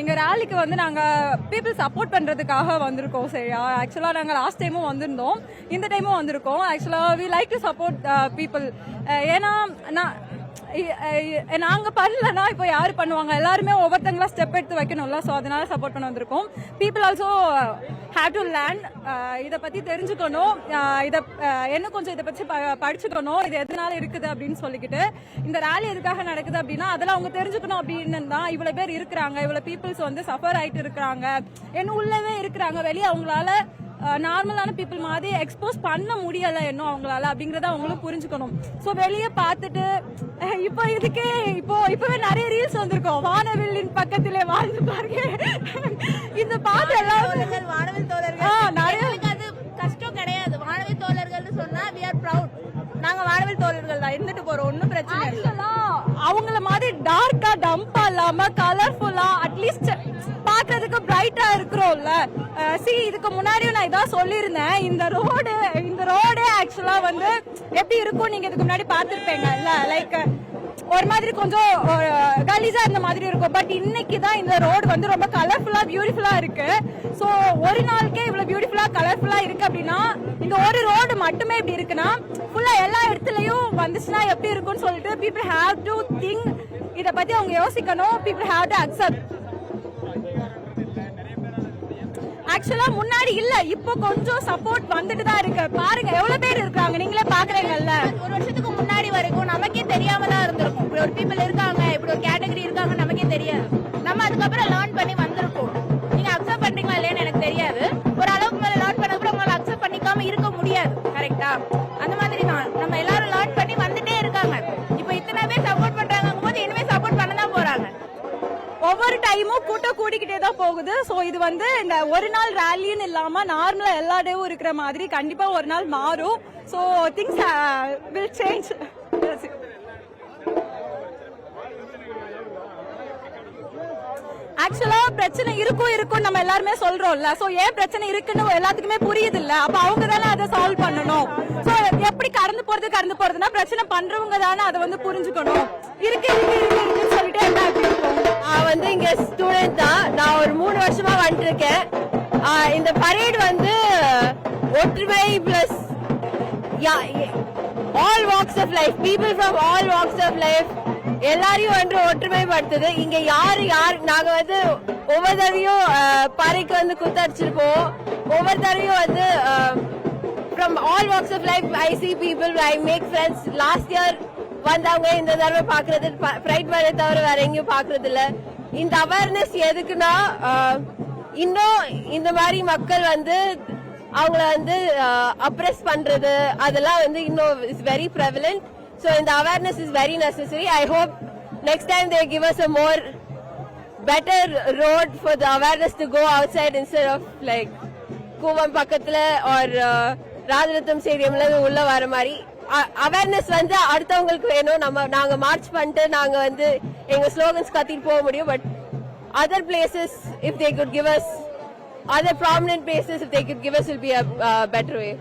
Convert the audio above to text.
எங்க ரேலிக்கு வந்து நாங்க பீப்புள் சப்போர்ட் பண்றதுக்காக வந்திருக்கோம். சரியா, ஆக்சுவலா நாங்க லாஸ்ட் டைமும் வந்திருந்தோம், இந்த டைமும் வந்திருக்கோம். ஆக்சுவலா we like to support people. ஏன்னா நாங்க பண்ணலன்னா இப்போ யாரு பண்ணுவாங்க? எல்லாருமே ஒவ்வொருத்தங்களா ஸ்டெப் எடுத்து வைக்கணும்ல. ஸோ அதனால சப்போர்ட் பண்ண வந்திருக்கோம். People also have to learn, இதை பத்தி தெரிஞ்சுக்கணும், இதை இன்னும் கொஞ்சம் இதை பற்றி படிச்சுக்கணும், இது எதனால இருக்குது அப்படின்னு சொல்லிக்கிட்டு. இந்த ரேலி எதுக்காக நடக்குது அப்படின்னா அதெல்லாம் அவங்க தெரிஞ்சுக்கணும் அப்படின்னு தான். இவ்வளவு பேர் இருக்கிறாங்க, இவ்வளவு பீப்புள்ஸ் வந்து சஃபர் ஆயிட்டு இருக்கிறாங்க, இன்னும் உள்ளவே இருக்கிறாங்க, வெளியே அவங்களால நார்மலான பீப்புள் மாதிரி எக்ஸ்போஸ் பண்ண முடியல இன்னும் அவங்களால, அப்படிங்கறத அவங்களும் புரிஞ்சுக்கணும். சோ வெளியே பார்த்துட்டு இப்போ இதுக்கே இப்பவே நிறைய ரீல்ஸ் வந்திருக்கோம். வானவில்லின் பக்கத்திலே வாழ்ந்து பாருங்க, இந்த பாட்டு எல்லாம் வானவில் தோழர்கள் நிறைய அது கஷ்டம் கிடையாது. வானவில் தோழர்கள் சொன்னா we are proud. நாங்க வானவில் தோழர்கள் தான் இருந்துட்டு போறோம், ஒன்னும் பிரச்சனை இல்லை. அவங்கள மாதிரி டார்க்கா டம்பா இல்லாம கலர்ஃபுல்லா அட்லீஸ்ட் பாக்குறதுக்கு பிரைட்டா இருக்கிறோம்ல. இதுக்கு முன்னாடியும் நான் இதான் சொல்லியிருந்தேன், இந்த ரோடு ஆக்சுவலா வந்து எப்படி இருக்கும் நீங்க இதுக்கு முன்னாடி பாத்துருப்பீங்கல்ல, லைக் ஒரு மாதிரி கொஞ்சம் கலீஸா இருந்த மாதிரி இருக்கும். பட் இன்னைக்கு தான் இந்த ரோடு வந்து ரொம்ப கலர்ஃபுல்லா பியூட்டிஃபுல்லா இருக்கு. சோ ஒரு நாளுக்கே இவ்வளவு பியூட்டிஃபுல்லா கலர்ஃபுல்லா இருக்கு அப்படின்னா இந்த ஒரு ரோடு மட்டுமே இப்படி இருக்குன்னா ஃபுல்லா எல்லா இடத்துலயும் வந்துச்சுன்னா எப்படி இருக்கும்னு சொல்லிட்டு பீப்புள் ஹேவ் டு திங்க். இத பத்தி அவங்க யோசிக்கணும். People have to accept. ஆக்சுவலா முன்னாடி இல்ல, இப்போ கொஞ்சம் சப்போர்ட் வந்துட்டு தான் இருக்கு. பாருங்க எவ்வளவு பேர் இருக்காங்க, நீங்களே பாக்குறீங்கல்ல. ஒரு வருஷத்துக்கு முன்னாடி வரைக்கும் நமக்கே தெரியாம தான் இருந்திருக்கும் இப்படி ஒரு பீப்புள் இருக்காங்க, இப்படி ஒரு கேட்டகரி இருக்காங்க, நமக்கே தெரியாது. நம்ம அதுக்கப்புறம் லேர்ன் பண்ணி வந்திருக்கோம். நீங்க அக்செப்ட் பண்றீங்களா இல்லையான்னு எனக்கு தெரியாது. ஒரு அளவுக்கு மேல லேர்ன் பண்ண கூட உங்களால அக்செப்ட் பண்ணிக்காம இருக்க முடியாது. கரெக்டா? அந்த மாதிரி தான் நம்ம எல்லாரும் லேர்ன் பண்ணி வந்துட்டே இருக்காங்க. இப்போ இத்தனை பேர் சப்போர்ட் பண்றாங்க போது இனிமே சப்போர்ட் பண்ண தான் போறாங்க. ஒவ்வொரு டைமும் கூட்டம் கூடிக்கிட்டே தான் போகுது. சோ இது வந்து இந்த ஒரு நாள் ரேலின்னு இல்லாம நார்மலா எல்லா டேவும் இருக்கிற மாதிரி கண்டிப்பா ஒரு நாள் மாறும். So things will change. ஆக்சுவலா பிரச்சனை இருக்கும் நம்ம எல்லாருமே சொல்றோம்ல. சோ ஏன் பிரச்சனை இருக்குன்னு எல்லாத்துக்குமே புரியுது இல்ல. அப்ப அவங்க தானே அதை சால்வ் பண்ணணும். சோ எப்படி கடந்து போறதுன்னா பிரச்சனை பண்றவங்க தானே அதை வந்து புரிஞ்சுக்கணும். இருக்குன்னு சொல்லிட்டு என்ன இருக்கும். நான் வந்து இங்க ஸ்டூடெண்ட் தான். நான் ஒரு 3 வருஷமா வந்துட்டு இருக்கேன். இந்த பரேட் வந்து ஒற்றுமை plus all walks of life, people from all walks of life எல்லாரையும் வந்து ஒற்றுமைப்படுத்துது. இங்க யாரு நாங்க வந்து ஒவ்வொரு தடவையும் பறைக்கு வந்து குத்தடிச்சிருப்போம். ஒவ்வொரு தடவையும் வந்து from all walks of life I see people, I make friends. Last year வந்தவங்க இந்த தடவை பாக்குறது பிரைட் மேலே தவிர வேற எங்கேயும் பாக்குறது இல்ல. இந்த அவேர்னஸ் எதுக்குன்னா இன்னும் இந்த மாதிரி மக்கள் வந்து அவங்கள வந்து அப்ரெஸ் பண்றது அதெல்லாம் வந்து இன்னும் இஸ் வெரி prevalent. So இந்த awareness is very necessary. I hope next time they give us a more better road for the awareness to go outside instead of like Cooum பக்கத்துல or ராஜரத்னம் ஸ்டேடியம்ல உள்ள வர மாதிரி. அவேர்னஸ் வந்து அடுத்தவங்களுக்கு வேணும். நாங்க மார்ச் பண்ணிட்டு நாங்க வந்து எங்க ஸ்லோகன்ஸ் கத்திட்டு போக முடியும். But other places if they could give us other prominent places if they could give us will be a better way.